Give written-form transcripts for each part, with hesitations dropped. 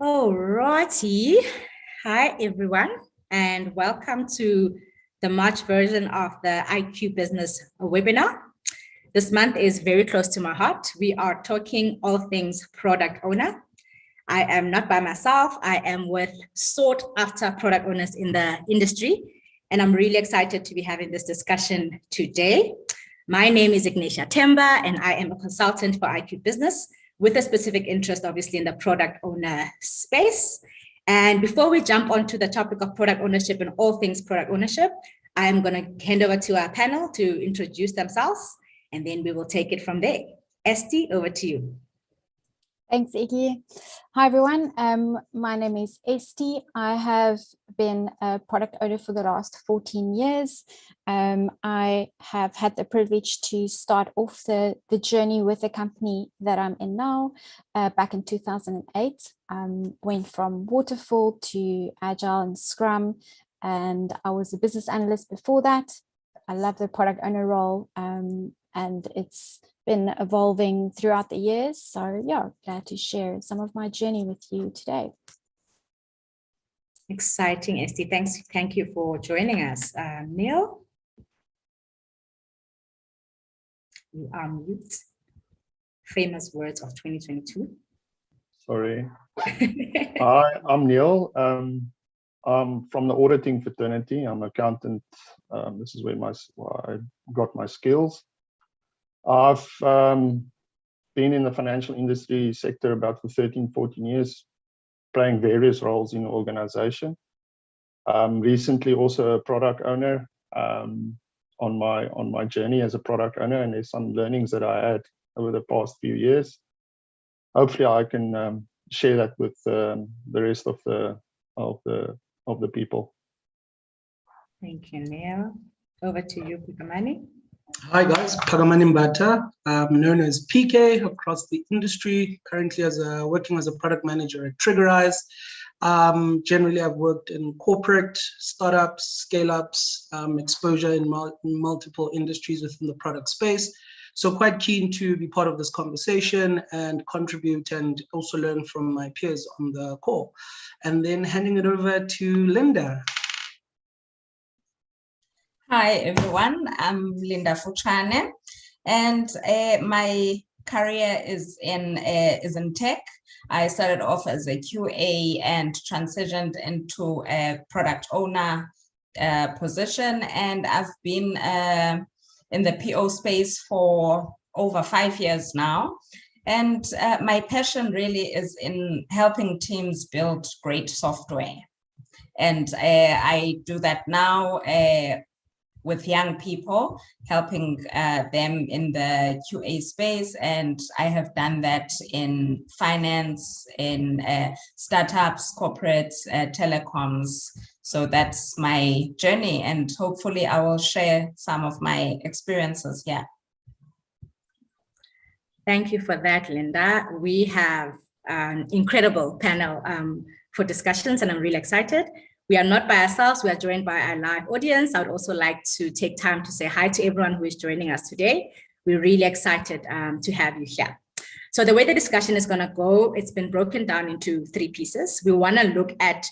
Alrighty. Hi, everyone, and welcome to the March version of the IQ Business webinar. This month is very close to my heart. We are talking all things product owner. I am not by myself. I am with sought after product owners in the industry, and I'm really excited to be having this discussion today. My name is Ignatia Temba, and I am a consultant for IQ Business, with a specific interest, obviously, in the product owner space. And before we jump onto the topic of product ownership and all things product ownership, I'm going to hand over to our panel to introduce themselves, and then we will take it from there. Esty, over to you. Thanks, Iggy. Hi, everyone. My name is Esty. I have been a product owner for the last 14 years. I have had the privilege to start off the journey with the company that I'm in now back in 2008. Went from waterfall to agile and scrum, and I was a business analyst before that. I love the product owner role, and it's been evolving throughout the years. So yeah, glad to share some of my journey with you today. Exciting, Esty. Thank you for joining us. Neil? You are mute. Famous words of 2022. Sorry. Hi, I'm Neil. I'm from the auditing fraternity. I'm an accountant. This is where I got my skills. I've been in the financial industry sector about for 13, 14 years, playing various roles in the organization. Recently also a product owner on my journey as a product owner, and there's some learnings that I had over the past few years. Hopefully I can share that with the rest of the people. Thank you, Neil. Over to you, Phakamani. Hi guys, Phakamani Mbata. I'm known as PK across the industry, currently working as a product manager at Triggerize. Generally, I've worked in corporate, startups, scale-ups, exposure in multiple industries within the product space. So quite keen to be part of this conversation and contribute and also learn from my peers on the call. And then handing it over to Linda. Hi everyone, I'm Linda Fuchane, and my career is in tech. I started off as a QA and transitioned into a product owner position, and I've been in the PO space for over 5 years now. And my passion really is in helping teams build great software. And I do that now with young people, helping them in the QA space. And I have done that in finance, in startups, corporates, telecoms. So that's my journey. And hopefully I will share some of my experiences here. Thank you for that, Linda. We have an incredible panel for discussions, and I'm really excited. We are not by ourselves, we are joined by our live audience. I would also like to take time to say hi to everyone who is joining us today. We're really excited to have you here. So the way the discussion is gonna go, it's been broken down into 3 pieces. We wanna look at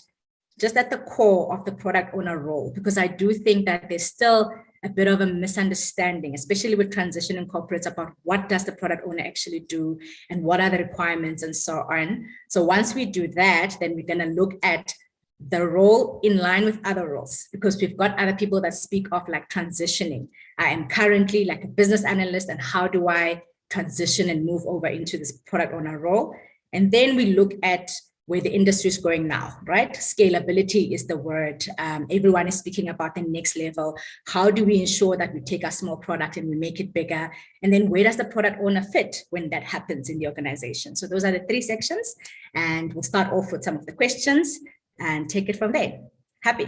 just at the core of the product owner role, because I do think that there's still a bit of a misunderstanding, especially with transition in corporates, about what does the product owner actually do and what are the requirements and so on. So once we do that, then we're gonna look at the role in line with other roles, because we've got other people that speak of like transitioning. I am currently like a business analyst, and how do I transition and move over into this product owner role? And then we look at where the industry is going now, right? Scalability is the word. Everyone is speaking about the next level. How do we ensure that we take a small product and we make it bigger? And then where does the product owner fit when that happens in the organization? So those are the 3 sections, and we'll start off with some of the questions and take it from there. Happy?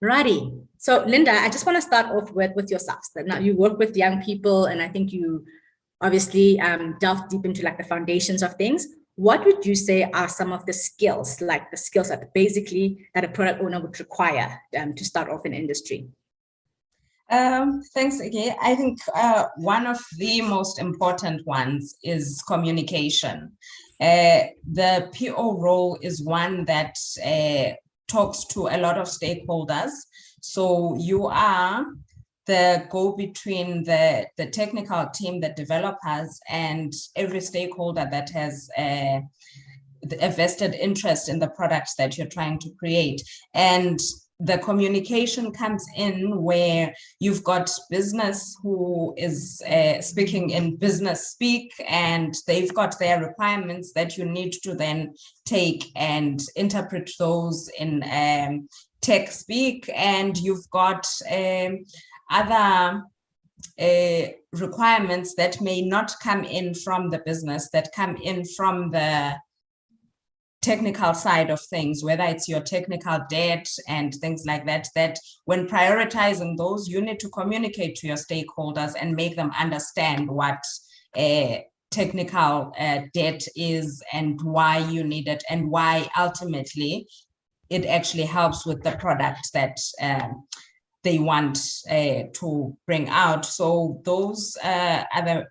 Righty. So Linda, I just want to start off with yourselves. Now you work with young people, and I think you obviously delve deep into like the foundations of things. What would you say are some of the skills, like the skills that basically that a product owner would require to start off in industry? Thanks, Iggy. I think one of the most important ones is communication. The PO role is one that talks to a lot of stakeholders. So you are the go-between the technical team, the developers, and every stakeholder that has a vested interest in the products that you're trying to create. And the communication comes in where you've got business who is speaking in business speak, and they've got their requirements that you need to then take and interpret those in tech speak. And you've got other requirements that may not come in from the business, that come in from the technical side of things, whether it's your technical debt and things like that, that when prioritizing those, you need to communicate to your stakeholders and make them understand what technical debt is and why you need it, and why ultimately it actually helps with the product that they want to bring out. So those are the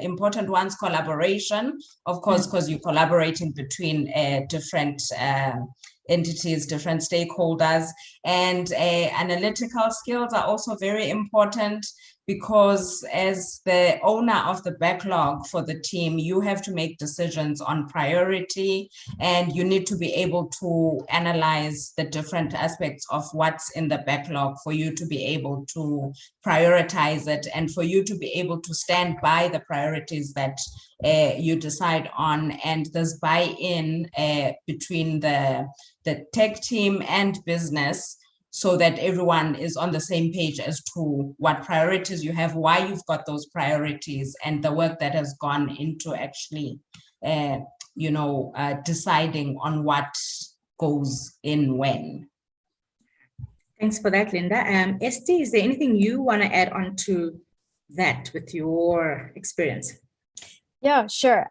important ones. Collaboration, of course, because you're collaborating between different entities, different stakeholders. And analytical skills are also very important, because as the owner of the backlog for the team, you have to make decisions on priority, and you need to be able to analyze the different aspects of what's in the backlog for you to be able to prioritize it, and for you to be able to stand by the priorities that you decide on. And there's buy-in between the tech team and business, so that everyone is on the same page as to what priorities you have, why you've got those priorities, and the work that has gone into actually, deciding on what goes in when. Thanks for that, Linda. Esty, is there anything you want to add on to that with your experience? Yeah, sure.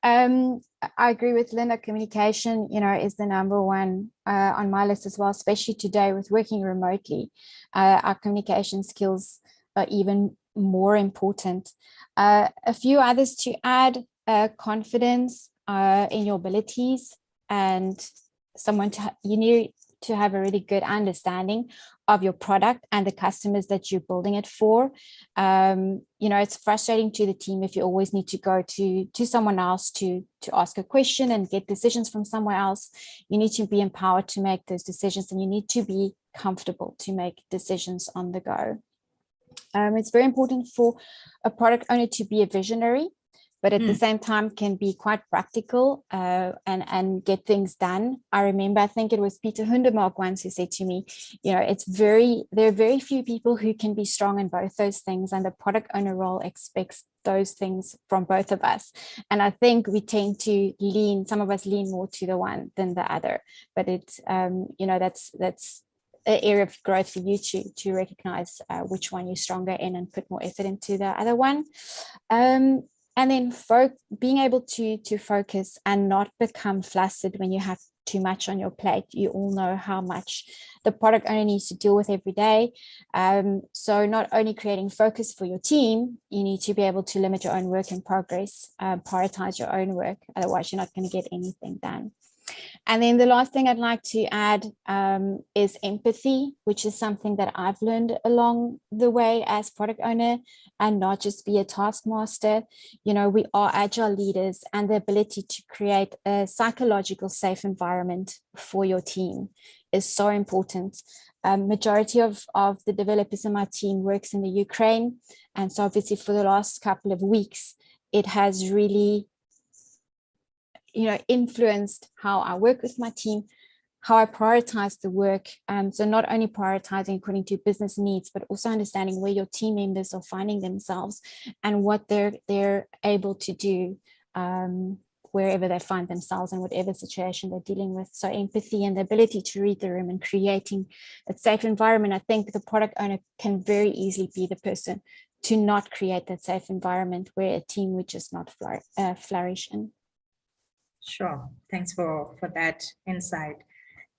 I agree with Linda. Communication, is the number one on my list as well, especially today with working remotely. Our communication skills are even more important. A few others to add: confidence in your abilities, and you need to have a really good understanding of your product and the customers that you're building it for. It's frustrating to the team if you always need to go to someone else to ask a question and get decisions from somewhere else. You need to be empowered to make those decisions, and you need to be comfortable to make decisions on the go. It's very important for a product owner to be a visionary, but at the same time can be quite practical and get things done. I remember, I think it was Peter Hundemark once who said to me, there are very few people who can be strong in both those things, and the product owner role expects those things from both of us. And I think we tend to some of us lean more to the one than the other, but it's, that's an area of growth for you to recognize which one you're stronger in and put more effort into the other one. And then being able to focus and not become flustered when you have too much on your plate. You all know how much the product owner needs to deal with every day. So not only creating focus for your team, you need to be able to limit your own work in progress, prioritize your own work. Otherwise, you're not going to get anything done. And then the last thing I'd like to add is empathy, which is something that I've learned along the way as product owner, and not just be a taskmaster. We are agile leaders, and the ability to create a psychological safe environment for your team is so important. Majority of the developers in my team works in the Ukraine. And so obviously for the last couple of weeks, it has really influenced how I work with my team, how I prioritize the work. So not only prioritizing according to business needs, but also understanding where your team members are finding themselves and what they're able to do wherever they find themselves and whatever situation they're dealing with. So empathy and the ability to read the room and creating a safe environment. I think the product owner can very easily be the person to not create that safe environment where a team would just not flourish in. Sure. Thanks for that insight.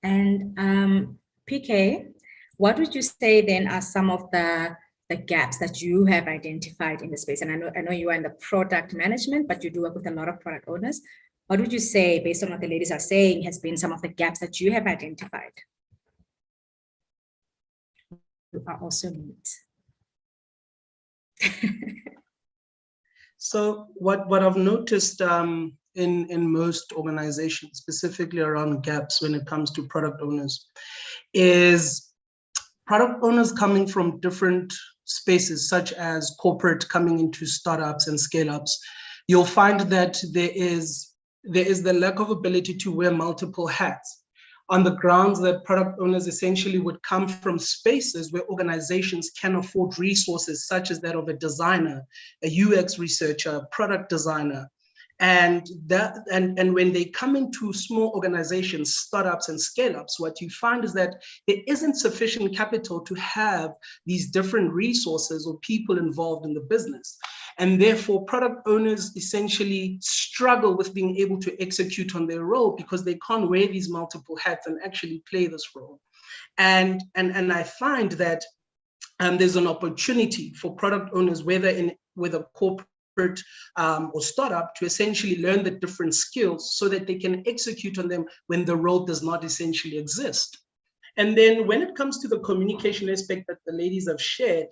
And PK, what would you say then are some of the gaps that you have identified in the space? And I know you are in the product management, but you do work with a lot of product owners. what would you say, based on what the ladies are saying, has been some of the gaps that you have identified? You are also mute. So what I've noticed in most organizations, specifically around gaps when it comes to product owners, is product owners coming from different spaces, such as corporate coming into startups and scale-ups. You'll find that there is the lack of ability to wear multiple hats, on the grounds that product owners essentially would come from spaces where organizations can afford resources such as that of a designer, a UX researcher, a product designer. And when they come into small organizations, startups and scale-ups, what you find is that there isn't sufficient capital to have these different resources or people involved in the business. And therefore, product owners essentially struggle with being able to execute on their role because they can't wear these multiple hats and actually play this role. And I find that there's an opportunity for product owners, whether with a corporate or startup, to essentially learn the different skills so that they can execute on them when the role does not essentially exist. And then when it comes to the communication aspect that the ladies have shared,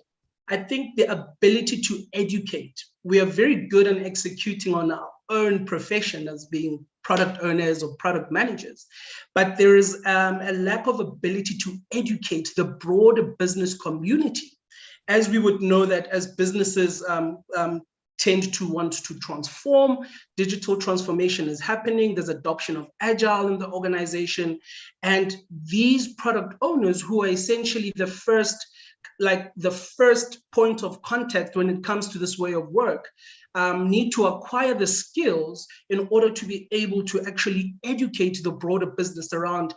I think the ability to educate. We are very good at executing on our own profession as being product owners or product managers, but there is a lack of ability to educate the broader business community. As we would know that as businesses tend to want to transform, digital transformation is happening, there's adoption of Agile in the organization, and these product owners, who are essentially the first point of contact when it comes to this way of work, need to acquire the skills in order to be able to actually educate the broader business around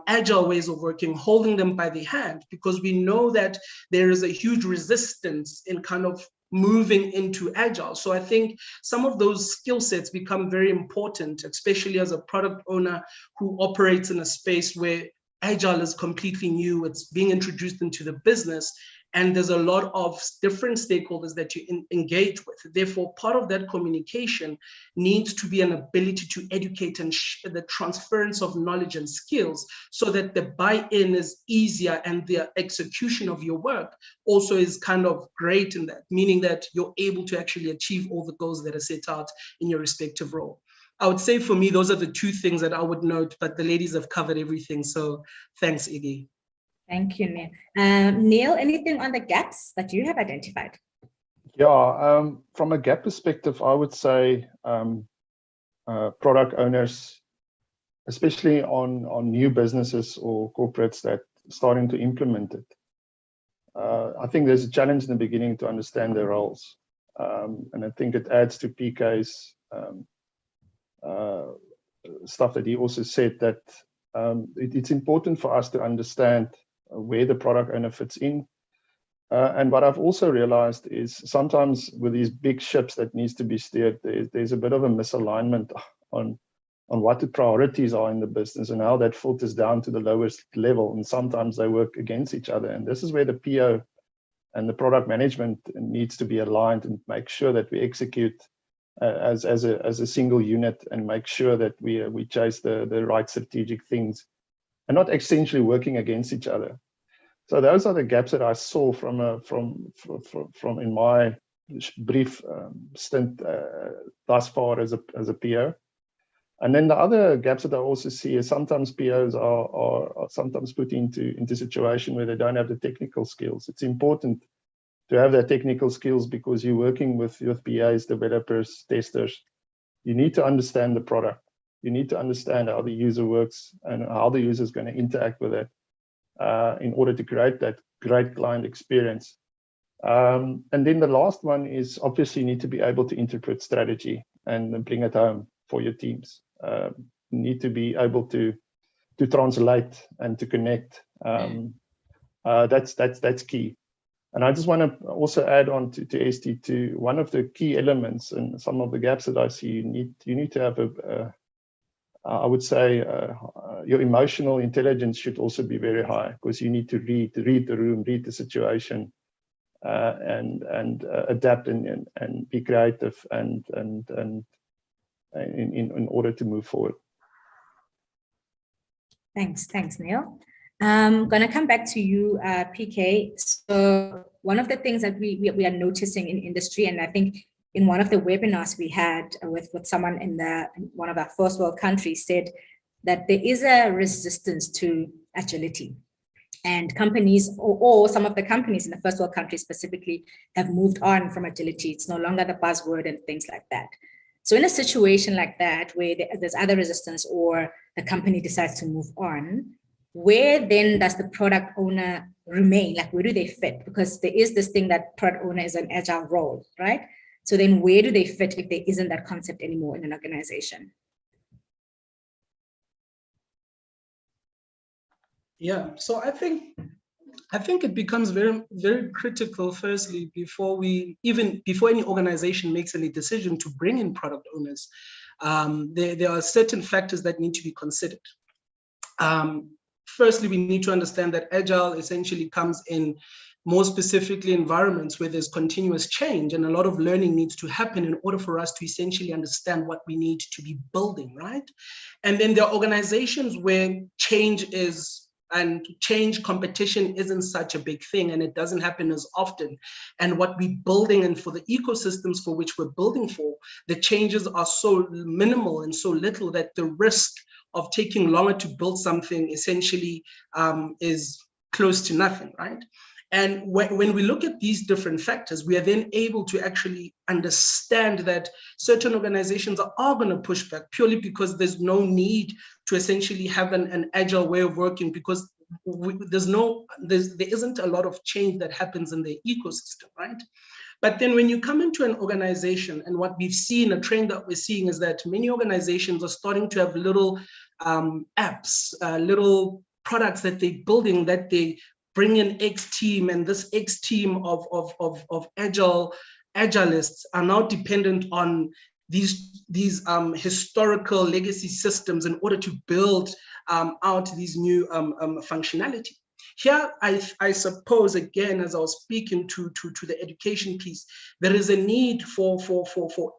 agile ways of working, holding them by the hand, because we know that there is a huge resistance in kind of moving into agile. So I think some of those skill sets become very important, especially as a product owner who operates in a space where agile is completely new, it's being introduced into the business, and there's a lot of different stakeholders that you engage with. Therefore, part of that communication needs to be an ability to educate and the transference of knowledge and skills so that the buy-in is easier and the execution of your work also is kind of great in that, meaning that you're able to actually achieve all the goals that are set out in your respective role. I would say for me, those are the two things that I would note, but the ladies have covered everything. So thanks, Iggy. Thank you, Neil. Neil, anything on the gaps that you have identified? Yeah, from a gap perspective, I would say product owners, especially on new businesses or corporates that are starting to implement it. I think there's a challenge in the beginning to understand their roles. And I think it adds to PK's stuff that he also said, that it's important for us to understand where the product owner fits in. And what I've also realized is sometimes with these big ships that needs to be steered, there's a bit of a misalignment on what the priorities are in the business and how that filters down to the lowest level. And sometimes they work against each other. And this is where the PO and the product management needs to be aligned and make sure that we execute as a single unit and make sure that we chase the right strategic things and not essentially working against each other. So those are the gaps that I saw from in my brief stint thus far as a PO. And then the other gaps that I also see is sometimes POs are sometimes put into a situation where they don't have the technical skills. It's important to have that technical skills because you're working with BAs, developers, testers. You need to understand the product. You need to understand how the user works and how the user is going to interact with it in order to create that great client experience. And then the last one is obviously you need to be able to interpret strategy and bring it home for your teams. You need to be able to translate and to connect. That's key. And I just want to also add on to ST to one of the key elements and some of the gaps that I see. You need to have I would say your emotional intelligence should also be very high because you need to read the room, read the situation, and adapt and be creative and in order to move forward. Thanks, Neil. I'm going to come back to you, PK. So one of the things that we are noticing in industry, and I think in one of the webinars we had with someone in one of our first world countries, said that there is a resistance to agility. And companies, or some of the companies in the first world countries specifically, have moved on from agility. It's no longer the buzzword and things like that. So in a situation like that, where there's other resistance or the company decides to move on, where then does the product owner remain? Like, where do they fit? Because there is this thing that product owner is an agile role, right? So then where do they fit if there isn't that concept anymore in an organization? Yeah, so I think it becomes very, very critical, firstly, before any organization makes any decision to bring in product owners. There are certain factors that need to be considered. Firstly, we need to understand that Agile essentially comes in more specifically environments where there's continuous change, and a lot of learning needs to happen in order for us to essentially understand what we need to be building, right? And then there are organizations where change competition isn't such a big thing, and it doesn't happen as often. And what we're building, and for the ecosystems for which we're building for, the changes are so minimal and so little that the risk of taking longer to build something essentially is close to nothing, right? And when we look at these different factors, we are then able to actually understand that certain organizations are going to push back purely because there's no need to essentially have an agile way of working, because there isn't a lot of change that happens in the ecosystem, right? But then when you come into an organization, and what we've seen, a trend that we're seeing, is that many organizations are starting to have little apps, little products that they're building, that they bring in X team, and this X team of agilists are now dependent on these historical legacy systems in order to build out these new functionality. Here, I suppose, again, as I was speaking to the education piece, there is a need for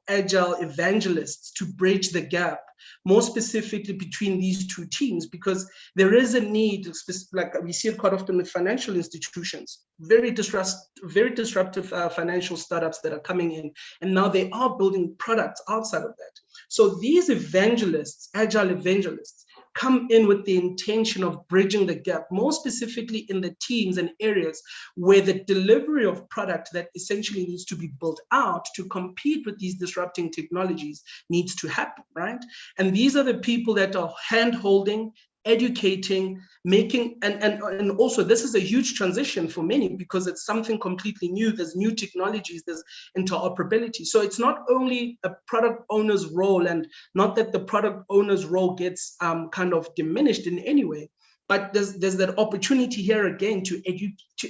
agile evangelists to bridge the gap, more specifically between these two teams, because there is a need, like we see it quite often with financial institutions, very disruptive financial startups that are coming in, and now they are building products outside of that. So these evangelists, agile evangelists, come in with the intention of bridging the gap, more specifically in the teams and areas where the delivery of product that essentially needs to be built out to compete with these disrupting technologies needs to happen, right? And these are the people that are hand-holding, educating, making, and also this is a huge transition for many because it's something completely new. There's new technologies, there's interoperability. So it's not only a product owner's role, and not that the product owner's role gets kind of diminished in any way, but there's that opportunity here again to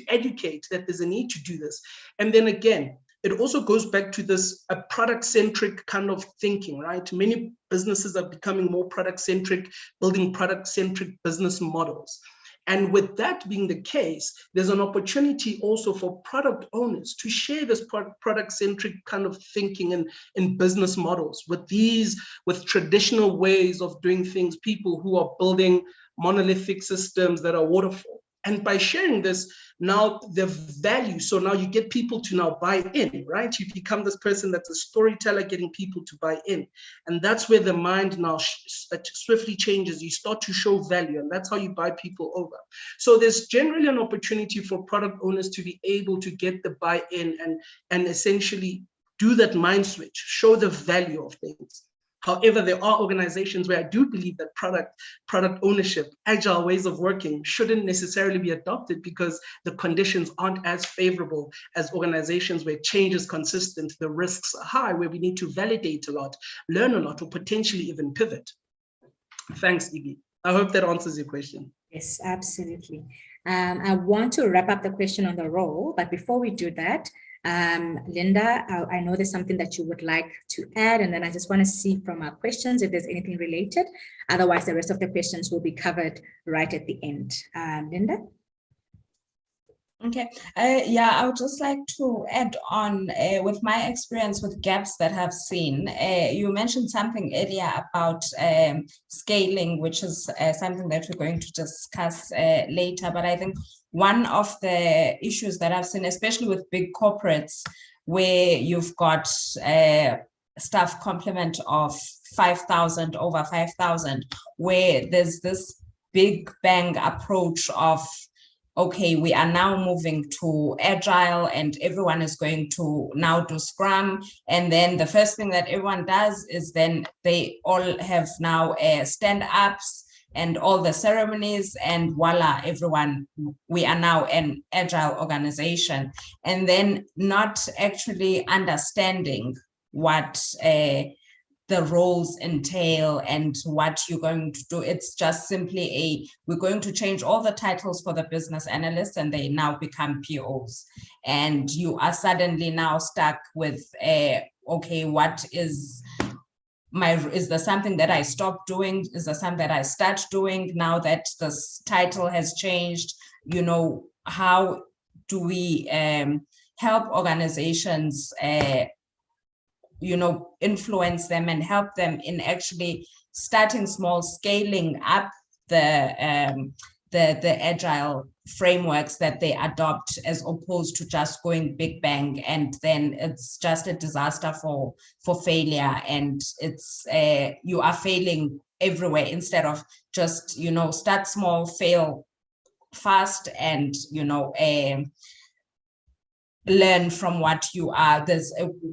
educate that there's a need to do this. And then again, it also goes back to this product-centric kind of thinking, right? Many businesses are becoming more product-centric, building product-centric business models. And with that being the case, there's an opportunity also for product owners to share this product-centric kind of thinking in business models with traditional ways of doing things, people who are building monolithic systems that are waterfall. And by sharing this, now the value, so now you get people to now buy in, right? You become this person that's a storyteller, getting people to buy in. And that's where the mind now swiftly changes. You start to show value, and that's how you buy people over. So there's generally an opportunity for product owners to be able to get the buy-in and essentially do that mind switch, show the value of things. However, there are organizations where I do believe that product ownership, agile ways of working shouldn't necessarily be adopted because the conditions aren't as favorable as organizations where change is consistent, the risks are high, where we need to validate a lot, learn a lot, or potentially even pivot. Thanks, Iggy. I hope that answers your question. Yes, absolutely. I want to wrap up the question on the role, but before we do that, Linda, I know there's something that you would like to add, and then I just want to see from our questions if there's anything related. Otherwise, the rest of the questions will be covered right at the end. Linda? Okay. Yeah, I would just like to add on with my experience with gaps that I've seen. You mentioned something earlier about scaling, which is something that we're going to discuss later. But I think one of the issues that I've seen, especially with big corporates, where you've got staff complement of 5,000, over 5,000, where there's this big bang approach of, okay, we are now moving to Agile and everyone is going to now do Scrum. And then the first thing that everyone does is then they all have now stand-ups and all the ceremonies, and voila, everyone, we are now an Agile organization. And then not actually understanding what the roles entail and what you're going to do. It's just simply we're going to change all the titles for the business analysts and they now become POs. And you are suddenly now stuck with, okay, what is there something that I stop doing? Is there something that I start doing now that this title has changed? You know, how do we help organizations you know, influence them and help them in actually starting small, scaling up the agile frameworks that they adopt, as opposed to just going big bang and then it's just a disaster for failure, and it's you are failing everywhere instead of just, you know, start small, fail fast, and you know, learn from what you are.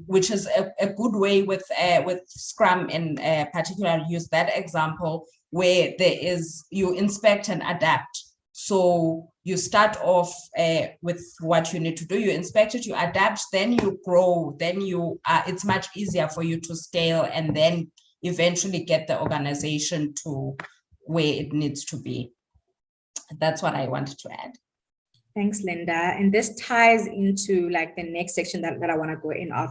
Which is a good way with Scrum in particular. Use that example where there is, you inspect and adapt. So you start off with what you need to do, you inspect it, you adapt, then you grow, then you it's much easier for you to scale and then eventually get the organization to where it needs to be. That's what I wanted to add. Thanks, Linda. And this ties into like the next section that I want to go in of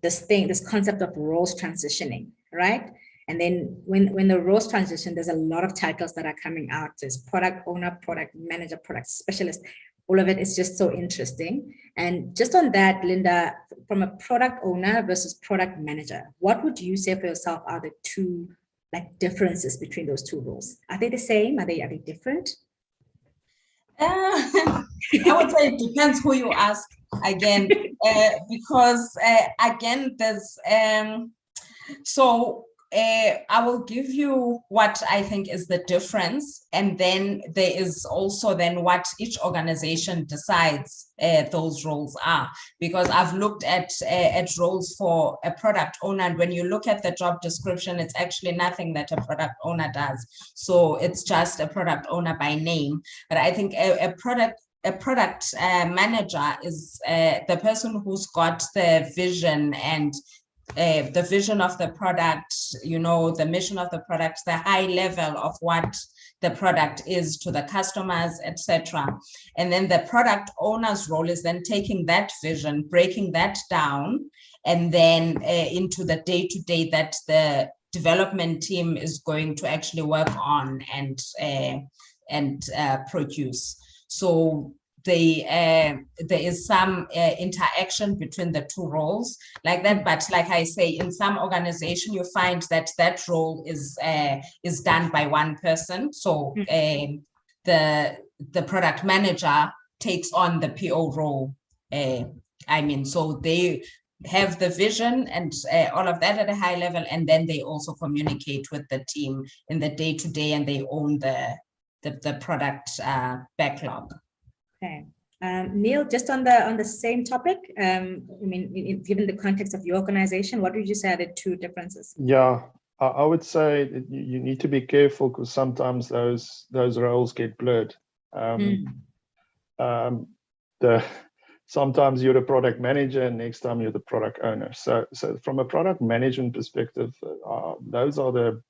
this concept of roles transitioning, right? And then when the roles transition, there's a lot of titles that are coming out. There's product owner, product manager, product specialist. All of it is just so interesting. And just on that, Linda, from a product owner versus product manager, what would you say for yourself are the two like differences between those two roles? Are they the same? Are they different? I would say it depends who you ask again, because again, there's I will give you what I think is the difference, and then there is also then what each organization decides those roles are, because I've looked at roles for a product owner, and when you look at the job description, it's actually nothing that a product owner does. So it's just a product owner by name. But I think a product manager is the person who's got the vision and the vision of the product, you know, the mission of the product, the high level of what the product is to the customers, etc. And then the product owner's role is then taking that vision, breaking that down, and then into the day-to-day that the development team is going to actually work on and produce. So there is some interaction between the two roles like that, but like I say, in some organization you find that that role is done by one person. So the product manager takes on the PO role. So they have the vision and all of that at a high level, and then they also communicate with the team in the day-to-day, and they own the product backlog. Okay. Neil, just on the same topic, given the context of your organization, what would you say are the two differences? Yeah, I would say that you need to be careful, because sometimes those roles get blurred. Sometimes you're the product manager, and next time you're the product owner. So from a product management perspective, those are the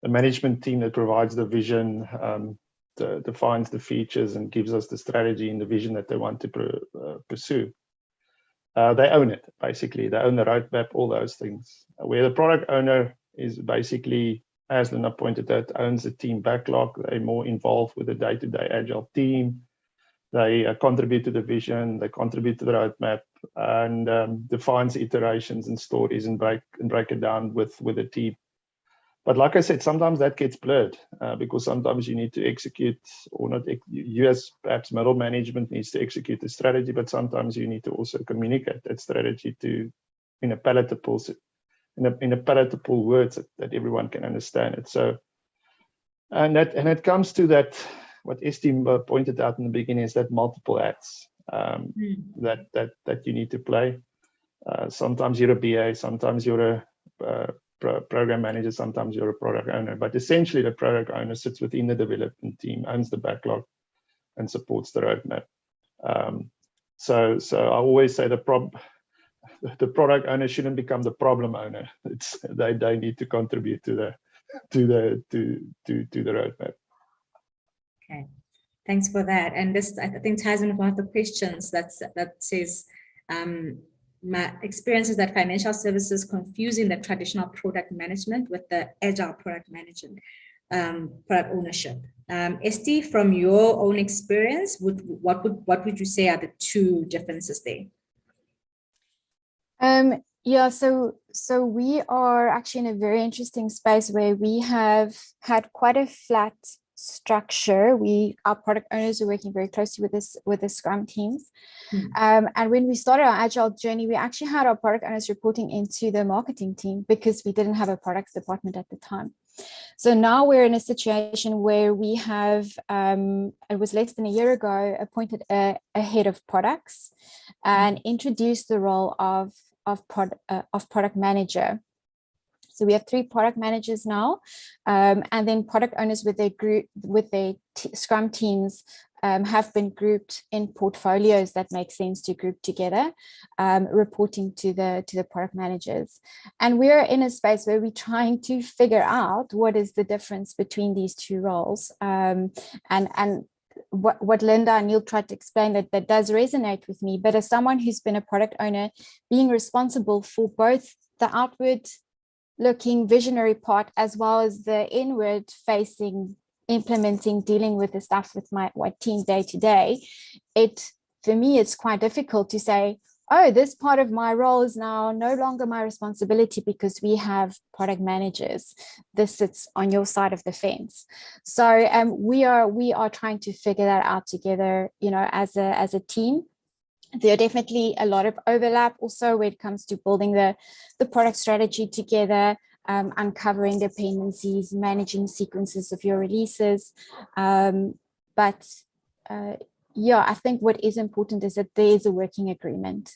management team that provides the vision, defines the features, and gives us the strategy and the vision that they want to pursue. They own it, basically. They own the roadmap, all those things. Where the product owner is basically, as Linda pointed out, owns the team backlog. They're more involved with the day-to-day agile team. they contribute to the vision, they contribute to the roadmap, and defines iterations and stories and break it down with the team. But like I said, sometimes that gets blurred because sometimes you need to execute, or not, you as perhaps middle management needs to execute the strategy, but sometimes you need to also communicate that strategy in a palatable words that everyone can understand it. So, and it comes to that, what Esti pointed out in the beginning, is that multiple hats that you need to play. Sometimes you're a BA, sometimes you're a program manager, sometimes you're a product owner, but essentially the product owner sits within the development team, owns the backlog, and supports the roadmap. So I always say the product owner shouldn't become the problem owner. They need to contribute to the roadmap. Okay, thanks for that. And this, I think, ties in with one of the questions that says, my experience is that financial services confusing the traditional product management with the agile product management, product ownership. Esti, from your own experience, what would you say are the two differences there? Yeah, so we are actually in a very interesting space where we have had quite a flat structure. Our product owners are working very closely with the Scrum teams. And when we started our Agile journey, we actually had our product owners reporting into the marketing team because we didn't have a products department at the time. So now we're in a situation where we have, it was less than a year ago, appointed a head of products and introduced the role of product manager. So we have 3 product managers now, and then product owners with their Scrum teams have been grouped in portfolios that make sense to group together, reporting to the product managers. And we're in a space where we're trying to figure out what is the difference between these 2 roles. And what Linda and Neil tried to explain, that does resonate with me. But as someone who's been a product owner, being responsible for both the outward looking visionary part as well as the inward facing implementing, dealing with the stuff with my team day to day, for me it's quite difficult to say, oh, this part of my role is now no longer my responsibility because we have product managers. This sits on your side of the fence. So we are trying to figure that out together, as a team. There are definitely a lot of overlap also when it comes to building the product strategy together, uncovering dependencies, managing sequences of your releases. But I think what is important is that there is a working agreement.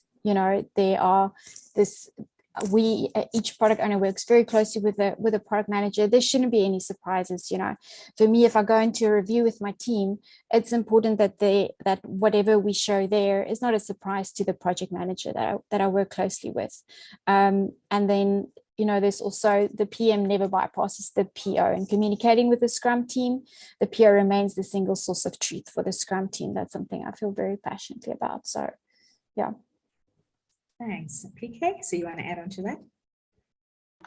Each product owner works very closely with a product manager. There shouldn't be any surprises. For me, if I go into a review with my team, it's important that whatever we show there is not a surprise to the project manager that I work closely with. And then there's also the PM never bypasses the PO, and communicating with the Scrum team, the PO remains the single source of truth for the Scrum team. That's something I feel very passionately about. So, yeah. Thanks. PK, so you want to add on to that?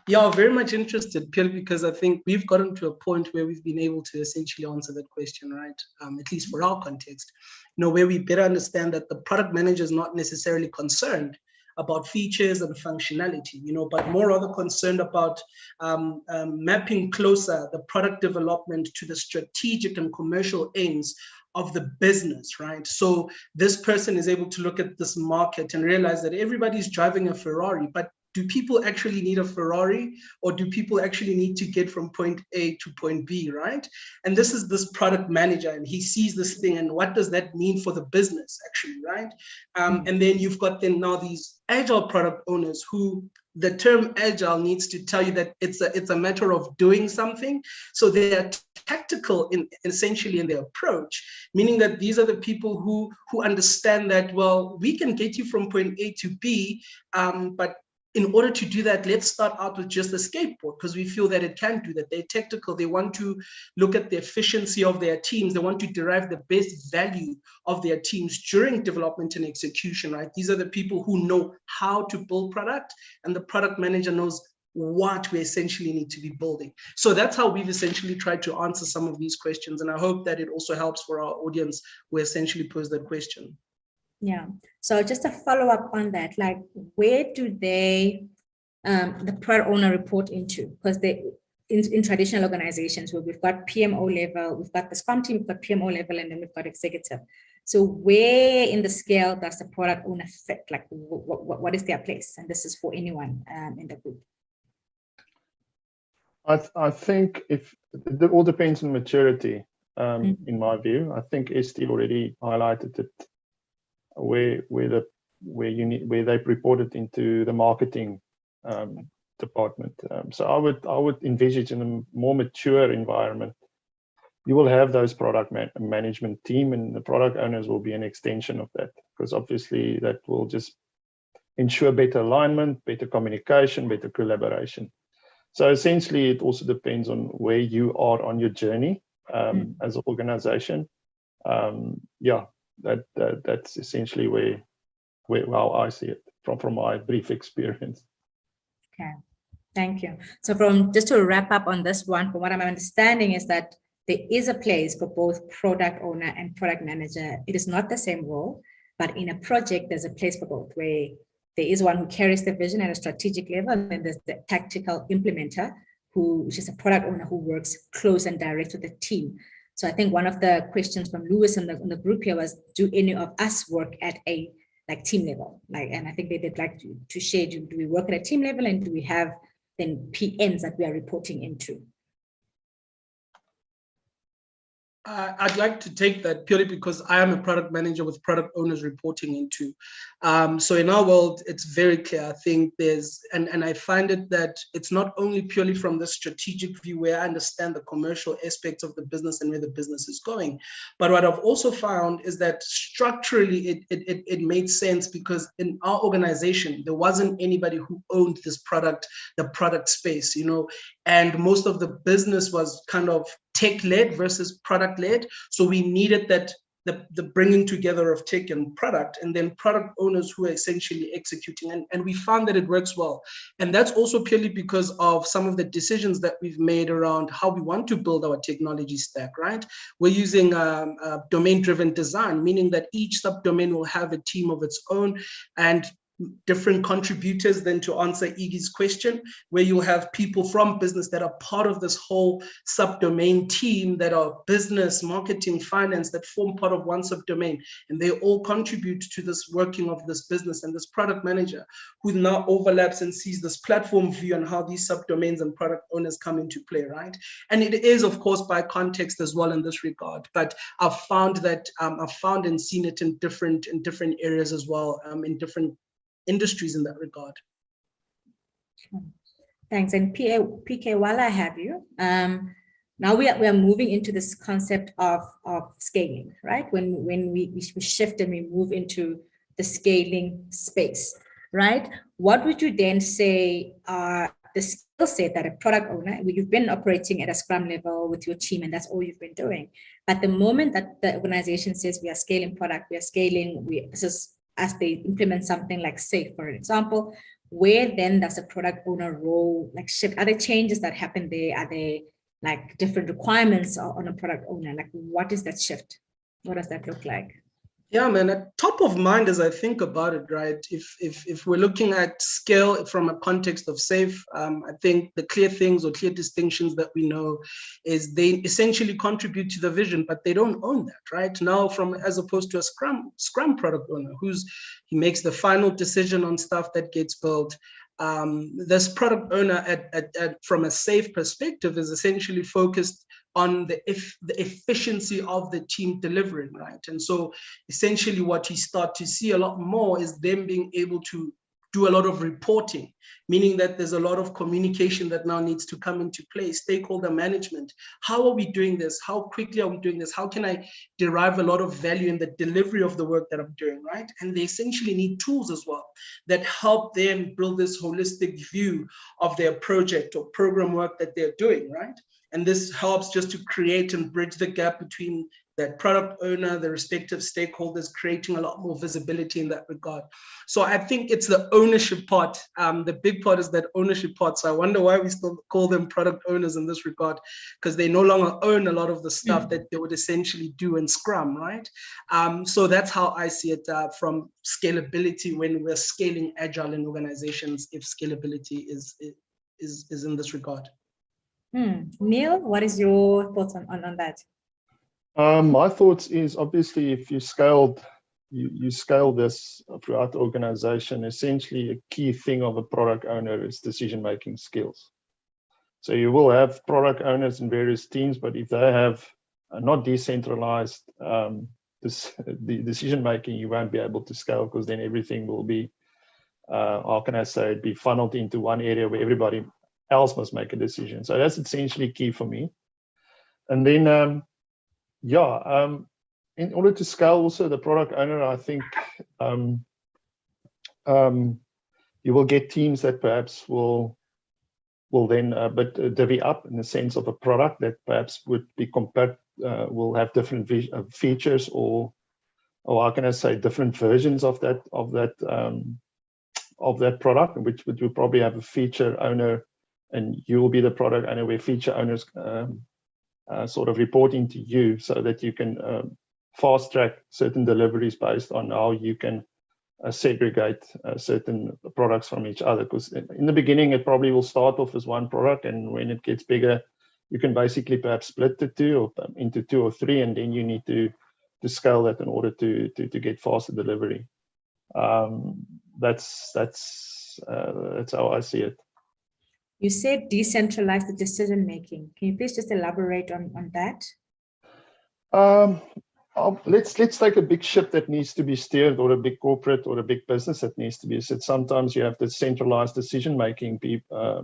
Yeah, very much interested, purely because I think we've gotten to a point where we've been able to essentially answer that question, right? At least for our context, where we better understand that the product manager is not necessarily concerned about features and functionality, but more rather concerned about mapping closer the product development to the strategic and commercial aims of the business, right? So this person is able to look at this market and realize that everybody's driving a Ferrari, but do people actually need a Ferrari, or do people actually need to get from point A to point B, right? And this is this product manager, and he sees this thing, and what does that mean for the business actually, right? And then you've got now these agile product owners who the term agile needs to tell you that it's a matter of doing something. So they are tactical essentially in their approach, meaning that these are the people who understand that, well, we can get you from point A to B, but in order to do that, let's start out with just a skateboard, because we feel that it can do that. They're tactical. They want to look at the efficiency of their teams. They want to derive the best value of their teams during development and execution, right? These are the people who know how to build product, and the product manager knows what we essentially need to be building. So that's how we've essentially tried to answer some of these questions. And I hope that it also helps for our audience who essentially pose that question. Yeah. So just a follow up on that, like where do they, the product owner report into? Because they, in traditional organizations where we've got PMO level, we've got the Scrum team, we've got PMO level, and then we've got executive. So where in the scale does the product owner fit? Like what is their place? And this is for anyone in the group. I think it all depends on maturity, in my view. I think ST already highlighted it where they've reported into the marketing department. So I would envisage in a more mature environment, you will have those product management team, and the product owners will be an extension of that, because obviously that will just ensure better alignment, better communication, better collaboration. So essentially, it also depends on where you are on your journey as an organization. Yeah, that's essentially how I see it from my brief experience. Okay, thank you. So just to wrap up on this one, from what I'm understanding is that there is a place for both product owner and product manager. It is not the same role, but in a project, there's a place for both, where there is one who carries the vision at a strategic level, and then there's the tactical implementer, which is a product owner who works close and direct with the team. So I think one of the questions from Lewis in the group here was, do any of us work at a team level? And I think they'd like to share, do we work at a team level, and do we have then PMs that we are reporting into? I'd like to take that purely because I am a product manager with product owners reporting into. So in our world, it's very clear. I think and I find it that it's not only purely from the strategic view where I understand the commercial aspects of the business and where the business is going. But what I've also found is that structurally, it made sense because in our organization, there wasn't anybody who owned this product, the product space, and most of the business was kind of tech-led versus product-led. So we needed the bringing together of tech and product, and then product owners who are essentially executing. And we found that it works well. And that's also purely because of some of the decisions that we've made around how we want to build our technology stack, right? We're using domain-driven design, meaning that each subdomain will have a team of its own, and different contributors then to answer Iggy's question, where you'll have people from business that are part of this whole subdomain team that are business, marketing, finance, that form part of one subdomain. And they all contribute to this working of this business, and this product manager who now overlaps and sees this platform view and how these subdomains and product owners come into play, right? And it is, of course, by context as well in this regard. But I've found that I've found and seen it in different areas as well, in different industries in that regard. Thanks. And PK, while I have you, now we are moving into this concept of scaling, right? When we shift and we move into the scaling space, right? What would you then say are the skill set that a product owner, you've been operating at a Scrum level with your team, and that's all you've been doing. But the moment that the organization says we are scaling product, we are scaling, this is as they implement something like SAFe, for example, where then does a product owner role shift? Are there changes that happen there? Are there different requirements on a product owner? What is that shift? What does that look like? Yeah, man, at top of mind as I think about it, right? If we're looking at scale from a context of SAFe, I think the clear things or clear distinctions that we know is they essentially contribute to the vision, but they don't own that, right? Now, as opposed to a Scrum product owner, he makes the final decision on stuff that gets built. This product owner from a SAFe perspective is essentially focused on the efficiency of the team delivering, right? And so essentially what you start to see a lot more is them being able to do a lot of reporting, meaning that there's a lot of communication that now needs to come into play, stakeholder management. How are we doing this? How quickly are we doing this? How can I derive a lot of value in the delivery of the work that I'm doing, right? And they essentially need tools as well that help them build this holistic view of their project or program work that they're doing, right? And this helps just to create and bridge the gap between that product owner, the respective stakeholders, creating a lot more visibility in that regard. So I think it's the ownership part. The big part is that ownership part. So I wonder why we still call them product owners in this regard, because they no longer own a lot of the stuff that they would essentially do in Scrum, right? So that's how I see it from scalability when we're scaling Agile in organizations, if scalability is in this regard. Neil, what is your thoughts on that? My thoughts is obviously if you scale this throughout the organization, essentially a key thing of a product owner is decision-making skills. So you will have product owners in various teams, but if they have not decentralized the decision-making, you won't be able to scale, because then everything will be, how can I say, be funneled into one area where everybody else must make a decision. So that's essentially key for me. And then, in order to scale also the product owner, I think you will get teams that perhaps will then divvy up in the sense of a product that perhaps would be compared, will have different features or how can I say, different versions of that product, which would you probably have a feature owner, and you will be the product owner where feature owners sort of reporting to you, so that you can fast track certain deliveries based on how you can segregate certain products from each other. Because in the beginning, it probably will start off as one product, and when it gets bigger, you can basically perhaps split the two or into 2 or 3, and then you need to scale that in order to get faster delivery. That's how I see it. You said decentralize the decision making. Can you please just elaborate on that? Let's take a big ship that needs to be steered, or a big corporate or a big business that needs to be said. Sometimes you have the centralized decision making. I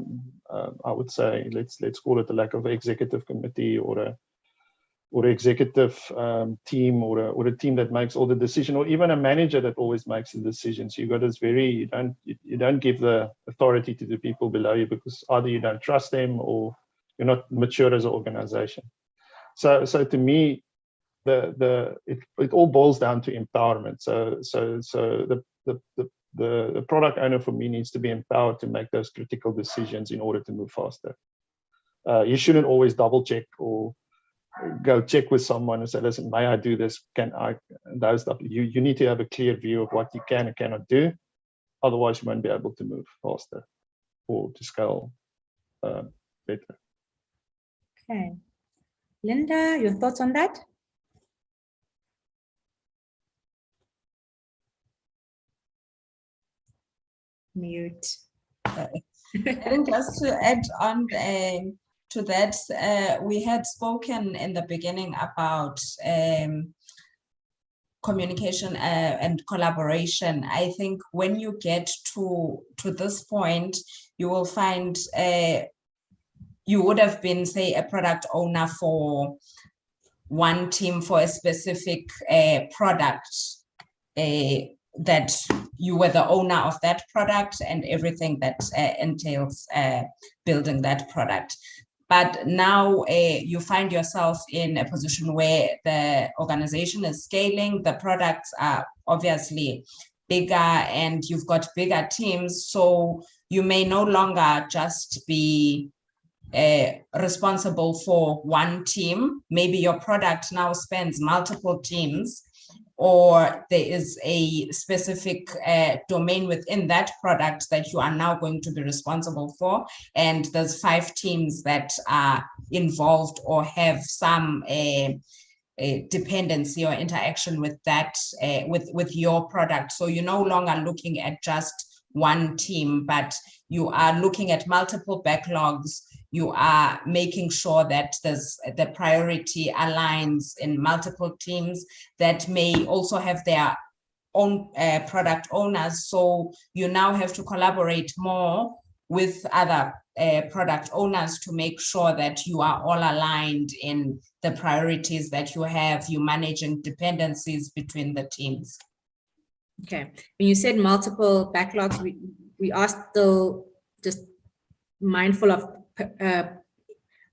would say let's call it the lack of executive committee or executive team or a team that makes all the decision, or even a manager that always makes the decisions. You got this you don't give the authority to the people below you, because either you don't trust them or you're not mature as an organization. So to me, it all boils down to empowerment. So the product owner for me needs to be empowered to make those critical decisions in order to move faster. You shouldn't always double check or go check with someone and say, listen, may I do this? Can I? Those stuff. You need to have a clear view of what you can and cannot do. Otherwise, you won't be able to move faster or to scale better. Okay. Linda, your thoughts on that? Mute. I think just to add on to that, we had spoken in the beginning about communication and collaboration. I think when you get to this point, you will find you would have been, say, a product owner for one team for a specific product, that you were the owner of that product and everything that entails building that product. But now you find yourself in a position where the organization is scaling, the products are obviously bigger, and you've got bigger teams. So you may no longer just be responsible for one team. Maybe your product now spans multiple teams, or there is a specific domain within that product that you are now going to be responsible for, and there's 5 teams that are involved or have some dependency or interaction with that, with your product. So you're no longer looking at just one team, but you are looking at multiple backlogs. You are making sure that the priority aligns in multiple teams that may also have their own product owners. So you now have to collaborate more with other product owners to make sure that you are all aligned in the priorities that you have. You managing dependencies between the teams. Okay, when you said multiple backlogs, we are still just mindful of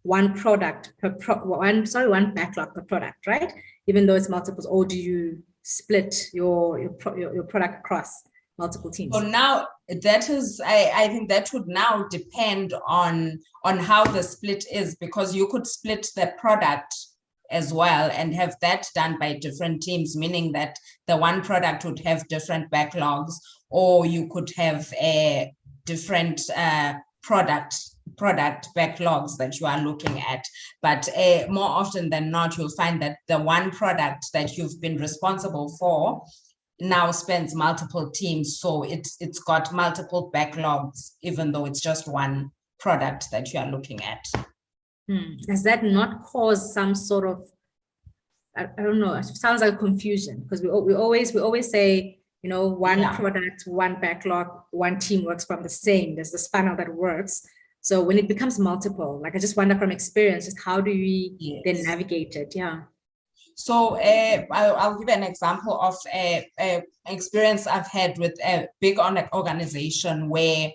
one product per one backlog per product, right? Even though it's multiples, or do you split your product across multiple teams? So now that is, I think that would now depend on how the split is, because you could split the product as well and have that done by different teams, meaning that the one product would have different backlogs, or you could have a different product backlogs that you are looking at. But more often than not, you'll find that the one product that you've been responsible for now spans multiple teams, so it's got multiple backlogs, even though it's just one product that you are looking at. Does that not cause some sort of, I don't know, it sounds like confusion, because we always say, you know, one product, one backlog, one team works from the same. There's this funnel that works. So when it becomes multiple, like, I just wonder from experience, just how do we then navigate it? Yeah. So I'll give an example of an experience I've had with a big organization where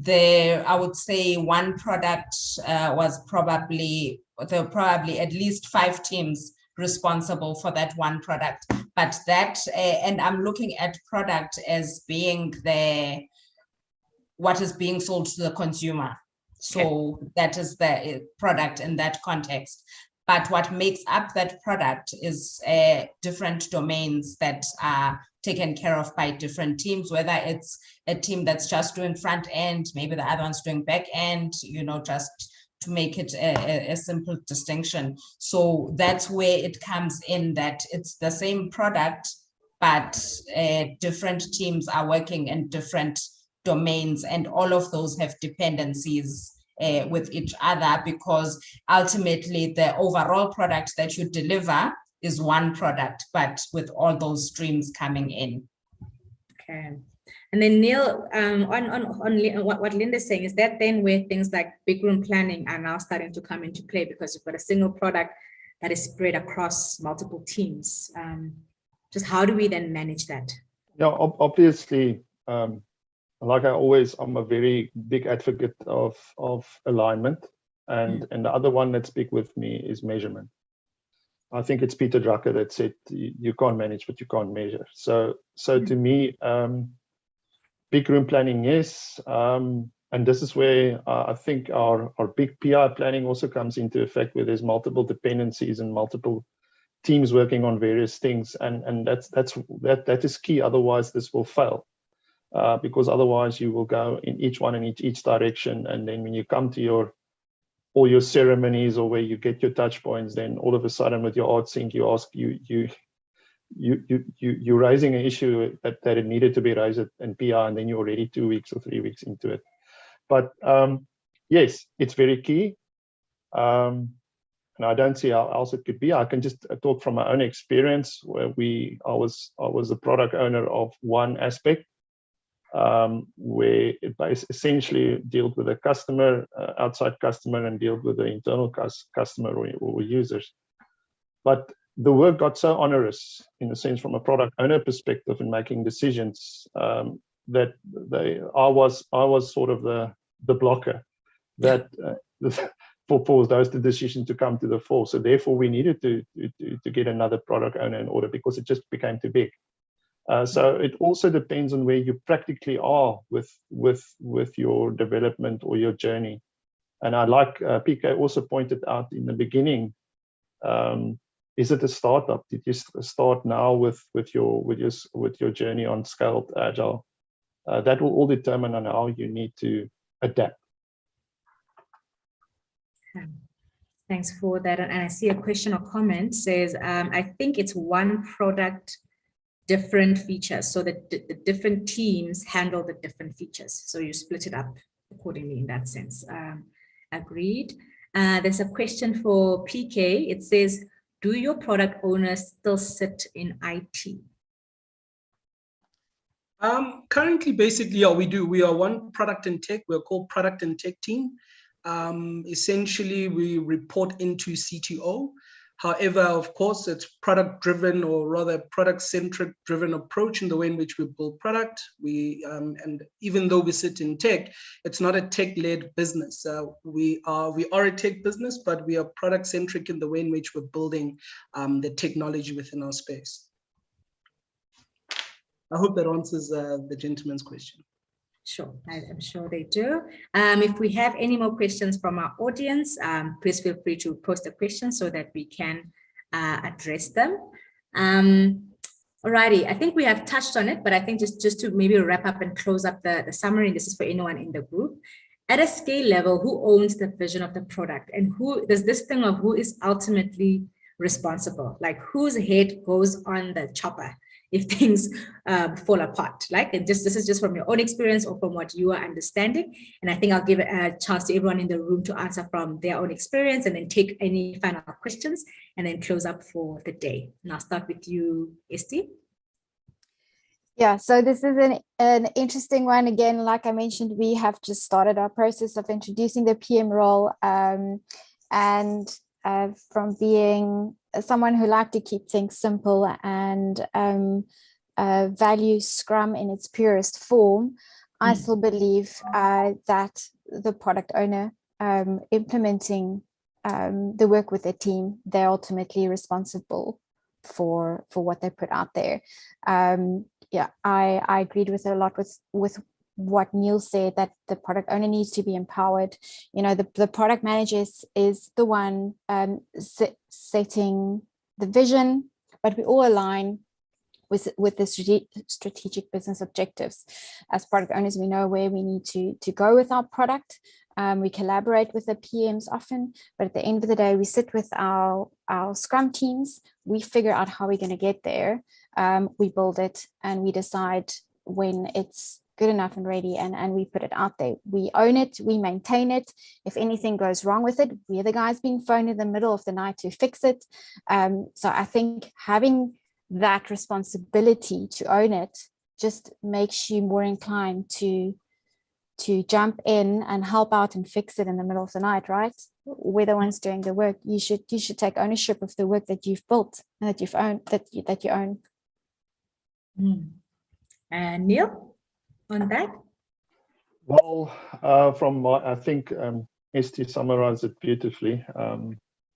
I would say one product was probably at least 5 teams responsible for that one product. But that, and I'm looking at product as being what is being sold to the consumer. So that is the product in that context. But what makes up that product is different domains that are taken care of by different teams, whether it's a team that's just doing front end, maybe the other one's doing back end, you know, just to make it a simple distinction. So that's where it comes in, that it's the same product, but different teams are working in different domains, and all of those have dependencies with each other, because ultimately the overall product that you deliver is one product, but with all those streams coming in. Okay. And then Neil, on what Linda's saying, is that then where things like big room planning are now starting to come into play, because you've got a single product that is spread across multiple teams. Just how do we then manage that? Yeah, obviously, like I'm a very big advocate of alignment, and the other one that's big with me is measurement. I think it's Peter Drucker that said you can't manage what you can't measure. So to me, big room planning, yes, and this is where I think our big PI planning also comes into effect, where there's multiple dependencies and multiple teams working on various things, and that is key. Otherwise, this will fail. Because otherwise you will go in each direction, and then when you come to all your ceremonies, or where you get your touch points, then all of a sudden with your art sync, you're raising an issue that it needed to be raised in PI, and then you're already 2 weeks or 3 weeks into it. But yes, it's very key, and I don't see how else it could be. I can just talk from my own experience, where I was the product owner of one aspect, where it essentially dealt with a customer, outside customer, and dealt with the internal customer or users. But the work got so onerous, in a sense, from a product owner perspective in making decisions, that I was sort of the blocker that for those decisions to come to the fore. So therefore, we needed to get another product owner in order, because it just became too big. So it also depends on where you practically are with your development or your journey. And I like PK also pointed out in the beginning, is it a startup? Did you start now with your journey on scaled agile? That will all determine on how you need to adapt. Thanks for that. And I see a question or comment says, I think it's one product, different features, so that the different teams handle the different features. So you split it up accordingly in that sense. Agreed. There's a question for PK. It says, do your product owners still sit in IT? Currently, basically, yeah, we do. We are one product and tech. We're called product and tech team. Essentially, we report into CTO. However, of course, it's product-driven, or rather product-centric driven approach in the way in which we build product. And even though we sit in tech, it's not a tech-led business. We are a tech business, but we are product-centric in the way in which we're building the technology within our space. I hope that answers the gentleman's question. Sure, I'm sure they do. If we have any more questions from our audience, please feel free to post the questions so that we can address them. Alrighty, I think we have touched on it, but I think just to maybe wrap up and close up the summary, this is for anyone in the group. At a scale level, who owns the vision of the product, and who there's this thing of who is ultimately responsible, like whose head goes on the chopper if things fall apart, like, and this is just from your own experience or from what you are understanding. And I think I'll give a chance to everyone in the room to answer from their own experience, and then take any final questions and then close up for the day. And I'll start with you, Esti. Yeah, so this is an interesting one. Again, like I mentioned, we have just started our process of introducing the PM role, and from being someone who liked to keep things simple and value Scrum in its purest form, I still believe that the product owner implementing the work with their team, they're ultimately responsible for what they put out there. Yeah, I agreed with a lot with what Neil said, that the product owner needs to be empowered. You know, the product manager is the one setting the vision, but we all align with the strategic business objectives. As product owners, we know where we need to go with our product. We collaborate with the PMs often, but at the end of the day, we sit with our Scrum teams, we figure out how we're going to get there, we build it, and we decide when it's good enough and ready, and we put it out there. We own it, we maintain it. If anything goes wrong with it, we're the guys being phoned in the middle of the night to fix it. So I think having that responsibility to own it just makes you more inclined to jump in and help out and fix it in the middle of the night, right? We're the ones doing the work. You should take ownership of the work that you've built and that you own. And Neil, on that? Well, I think Esti summarized it beautifully.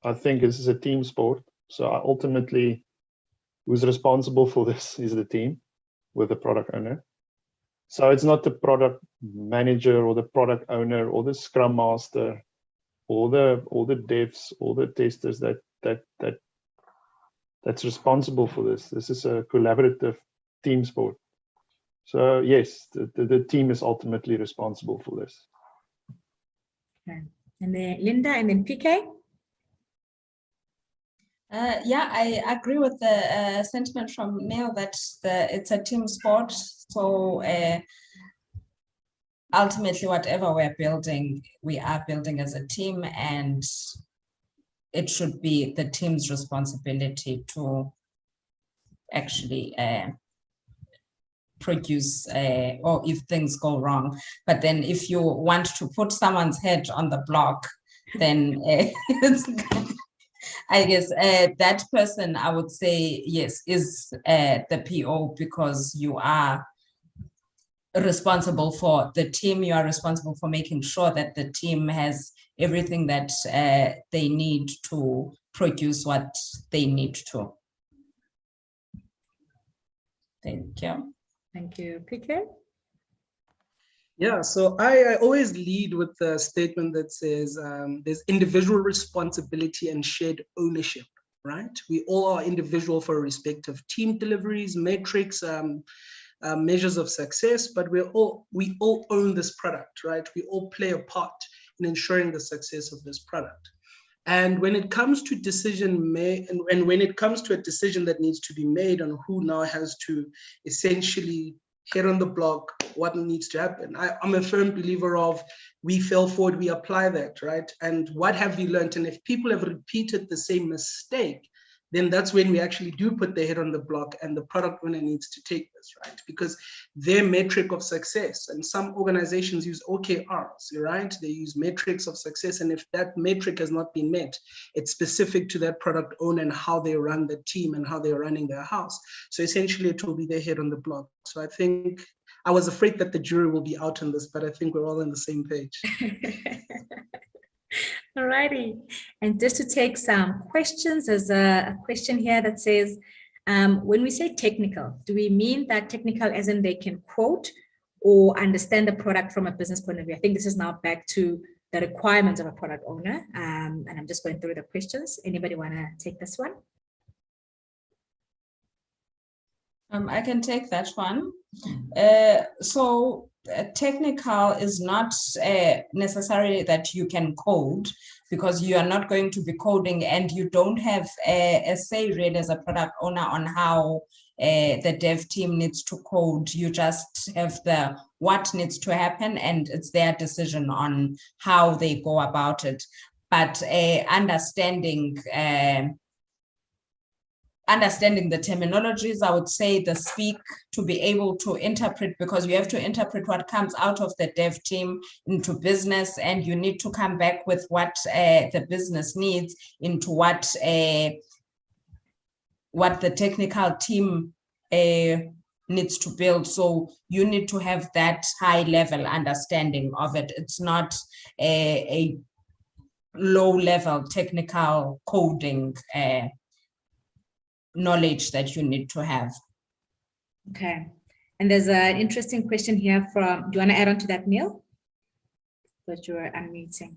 I think this is a team sport. So ultimately, who's responsible for this is the team with the product owner. So it's not the product manager or the product owner or the Scrum Master or the devs or the testers that's responsible for this. This is a collaborative team sport. So yes, the team is ultimately responsible for this. Okay. And then Linda, and then PK. Yeah, I agree with the sentiment from Neil that it's a team sport. So ultimately, whatever we're building, we are building as a team, and it should be the team's responsibility to actually produce, or if things go wrong. But then if you want to put someone's head on the block, then it's I guess that person, I would say, yes, is the PO, because you are responsible for the team. You are responsible for making sure that the team has everything that they need to produce what they need to. Thank you. Thank you, PK. Yeah, so I always lead with the statement that says there's individual responsibility and shared ownership, right? We all are individual for respective team deliveries, metrics, measures of success, but we all own this product, right? We all play a part in ensuring the success of this product. And when it comes to and when it comes to a decision that needs to be made on who now has to essentially head on the block, what needs to happen, I'm a firm believer of we fail forward, we apply that, right? And what have we learned? And if people have repeated the same mistake, then that's when we actually do put the head on the block, and the product owner needs to take this, right? Because their metric of success, and some organizations use OKRs, right? They use metrics of success, and if that metric has not been met, it's specific to that product owner and how they run the team and how they're running their house. So essentially it will be their head on the block. So I think I was afraid that the jury will be out on this, but I think we're all on the same page. All righty. And just to take some questions, there's a question here that says, when we say technical, do we mean that technical as in they can quote or understand the product from a business point of view? I think this is now back to the requirements of a product owner. And I'm just going through the questions. Anybody want to take this one? I can take that one. So technical is not necessarily that you can code, because you are not going to be coding, and you don't have a say really as a product owner on how the dev team needs to code. You just have the what needs to happen, and it's their decision on how they go about it. But understanding the terminologies, I would say the speak, to be able to interpret, because you have to interpret what comes out of the dev team into business, and you need to come back with what the business needs into what the technical team needs to build. So you need to have that high level understanding of it. It's not a low level technical coding knowledge that you need to have. Okay. And there's an interesting question here from, do you want to add on to that, Neil? That you were unmuting.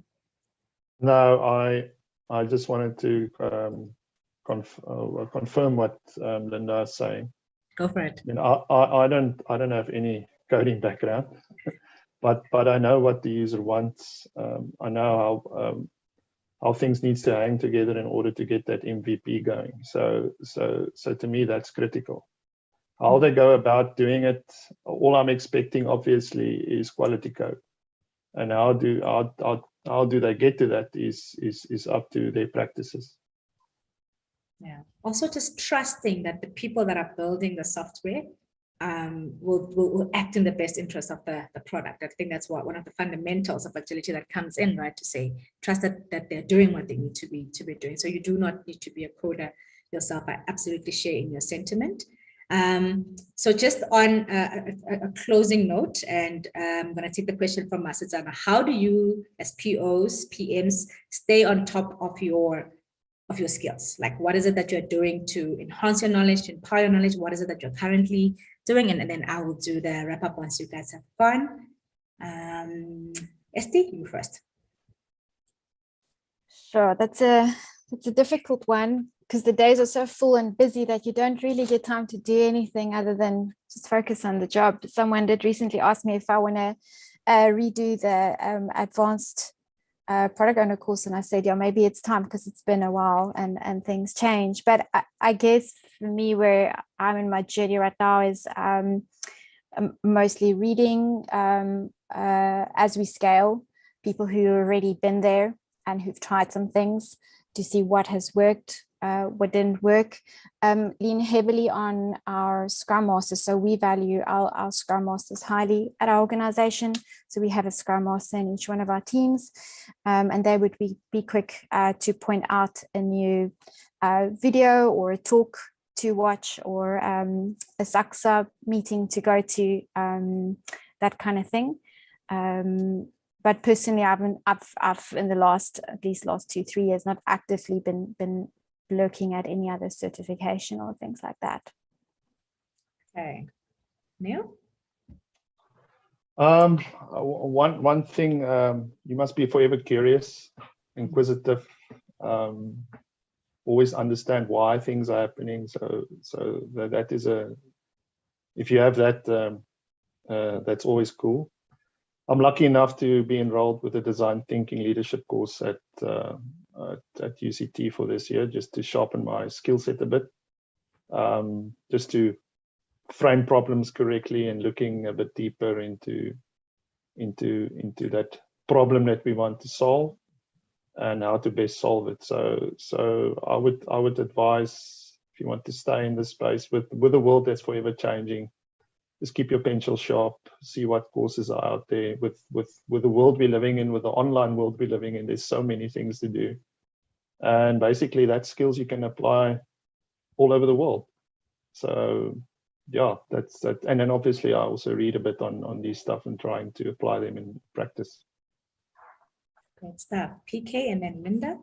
No, I just wanted to confirm what Linda is saying. Go for it. I mean, I don't have any coding background, but I know what the user wants. I know how things needs to hang together in order to get that MVP going. So to me, that's critical. How they go about doing it, all I'm expecting obviously is quality code, and how do they get to that is up to their practices. Yeah. Also, just trusting that the people that are building the software will act in the best interest of the product. I think that's one of the fundamentals of agility that comes in, right? To say, trust that they're doing what they need to be doing. So you do not need to be a coder yourself. I absolutely share in your sentiment. So just on a closing note, and I'm going to take the question from Masizana. How do you, as POs, PMs, stay on top of your skills? Like, what is it that you're doing to enhance your knowledge, to empower your knowledge? What is it that you're currently doing? And then I will do the wrap up once you guys have fun. Esti, you first. Sure, that's a difficult one, because the days are so full and busy that you don't really get time to do anything other than just focus on the job. Someone did recently ask me if I want to redo the advanced product owner course, and I said, yeah, maybe it's time, because it's been a while and things change. But I guess for me, where I'm in my journey right now is mostly reading as we scale, people who have already been there and who've tried some things to see what has worked, what didn't work. Lean heavily on our Scrum Masters. So we value our Scrum Masters highly at our organization. So we have a Scrum Master in each one of our teams, and they would be quick to point out a new video or a talk to watch, or a SAXA meeting to go to, that kind of thing. But personally, I've in the last 2-3 years not actively been looking at any other certification or things like that. Okay, Neil? One thing, you must be forever curious, inquisitive, always understand why things are happening. So that is if you have that, that's always cool. I'm lucky enough to be enrolled with a design thinking leadership course at UCT for this year, just to sharpen my skill set a bit, just to frame problems correctly and looking a bit deeper into that problem that we want to solve. and how to best solve it. So I would advise, if you want to stay in this space with a world that's forever changing, just keep your pencil sharp, see what courses are out there. With the world we're living in, with the online world we're living in, there's so many things to do. And basically that's skills you can apply all over the world. So yeah, that's that. And then obviously I also read a bit on these stuff and trying to apply them in practice. Great stuff. PK and then Linda.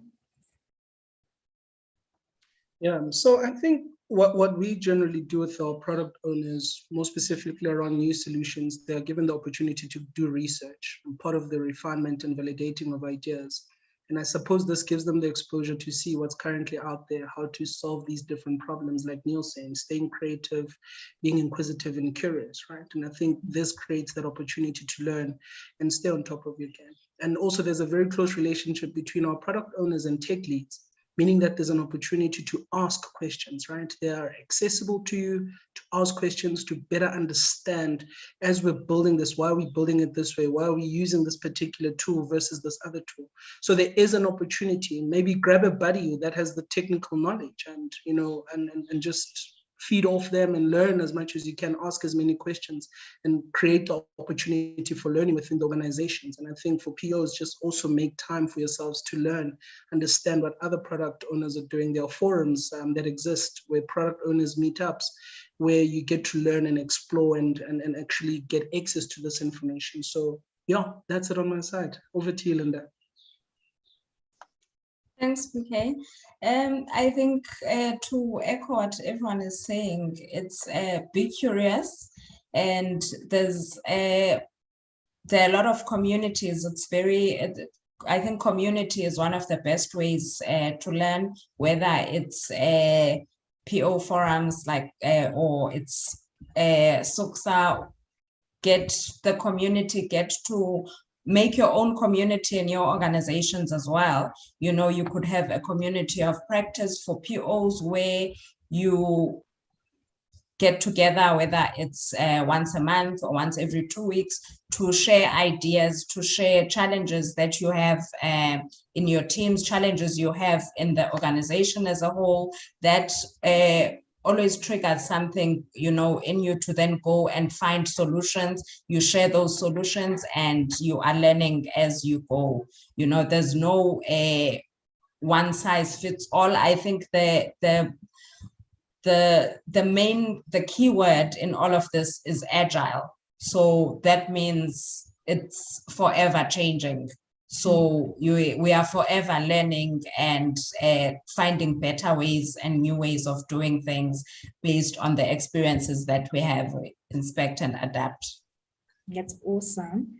Yeah, so I think what we generally do with our product owners, more specifically around new solutions, they're given the opportunity to do research and part of the refinement and validating of ideas. And I suppose this gives them the exposure to see what's currently out there, how to solve these different problems, like Neil saying, staying creative, being inquisitive and curious, right? And I think this creates that opportunity to learn and stay on top of your game. And also there's a very close relationship between our product owners and tech leads, meaning that there's an opportunity to ask questions, right? They are accessible to you to ask questions, to better understand as we're building this, why are we building it this way? Why are we using this particular tool versus this other tool? So there is an opportunity, maybe grab a buddy that has the technical knowledge and, you know, and just feed off them and learn as much as you can, ask as many questions and create the opportunity for learning within the organizations. And I think for POs, just also make time for yourselves to learn, understand what other product owners are doing. There are forums that exist where product owners meetups, where you get to learn and explore and actually get access to this information. So yeah, that's it on my side. Over to you, Linda. Thanks, PK. I think to echo what everyone is saying, it's be curious, and there are a lot of communities. It's very, I think community is one of the best ways to learn, whether it's PO forums like or it's SUXA. Get the community, get to make your own community in your organizations as well. You know, you could have a community of practice for POs where you get together, whether it's once a month or once every 2 weeks, to share ideas, to share challenges that you have in your teams, challenges you have in the organization as a whole, that always triggers something, you know, in you to then go and find solutions. You share those solutions and you are learning as you go. You know, there's no one size fits all. I think the key word in all of this is agile. So that means it's forever changing. So we are forever learning and finding better ways and new ways of doing things based on the experiences that we have, inspect and adapt. That's awesome.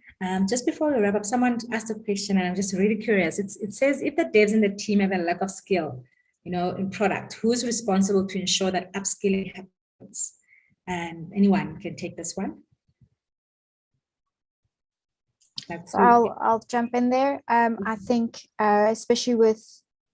Just before we wrap up, someone asked a question and I'm just really curious. It says, if the devs in the team have a lack of skill, you know, in product, who's responsible to ensure that upskilling happens? And anyone can take this one. So I'll jump in there. I think especially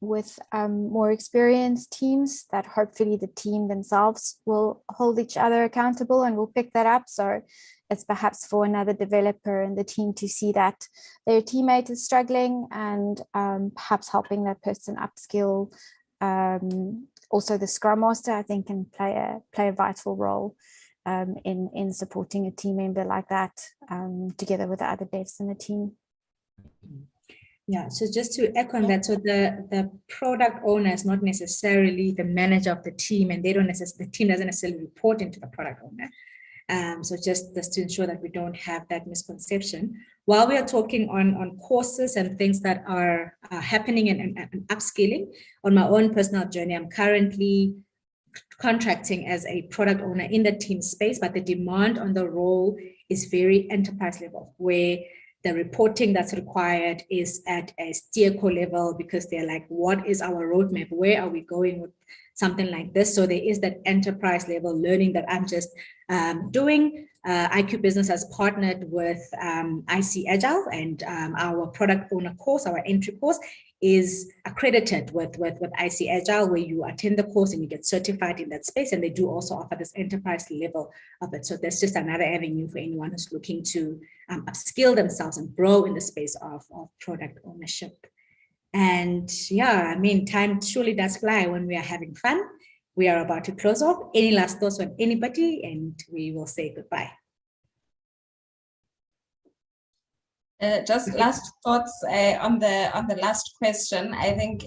with more experienced teams, that hopefully the team themselves will hold each other accountable and will pick that up. So it's perhaps for another developer in the team to see that their teammate is struggling and perhaps helping that person upskill. Also the Scrum Master, I think, can play a vital role in supporting a team member like that, together with the other devs in the team. Yeah, so just to echo on that, so the product owner is not necessarily the manager of the team, and the team doesn't necessarily report into the product owner. So just to ensure that we don't have that misconception. While we are talking on courses and things that are happening and upskilling, on my own personal journey, I'm currently contracting as a product owner in the team space, but the demand on the role is very enterprise level, where the reporting that's required is at a steer co level, because they're like, what is our roadmap? Where are we going with something like this? So there is that enterprise level learning that I'm just doing. IQ Business has partnered with ICAgile, and our product owner course, our entry course, is accredited with ICAgile, where you attend the course and you get certified in that space. And they do also offer this enterprise level of it. So there's just another avenue for anyone who's looking to upskill themselves and grow in the space of product ownership. And yeah, I mean, time truly does fly when we are having fun. We are about to close off. Any last thoughts from anybody? And we will say goodbye. Just last thoughts on the last question. I think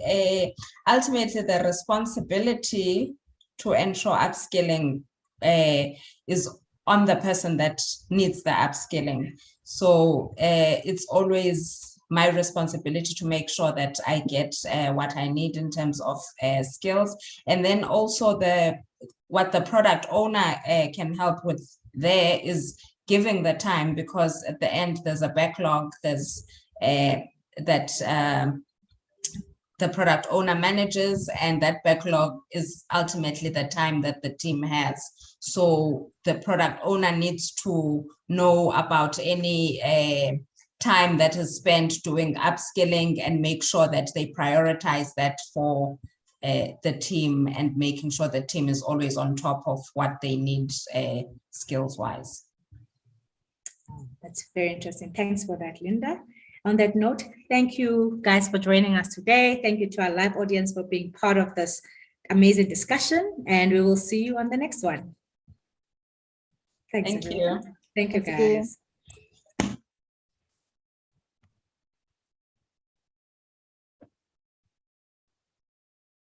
ultimately the responsibility to ensure upskilling is on the person that needs the upskilling. So it's always my responsibility to make sure that I get what I need in terms of skills, and then also what the product owner can help with there is giving the time, because at the end there's a backlog, there's that the product owner manages, and that backlog is ultimately the time that the team has. So the product owner needs to know about any time that is spent doing upskilling and make sure that they prioritize that for the team, and making sure the team is always on top of what they need skills wise. That's very interesting. Thanks for that, Linda. On that note, thank you guys for joining us today. Thank you to our live audience for being part of this amazing discussion, and we will see you on the next one. Thanks, Thank everyone. you. Thank you, Thank you. guys.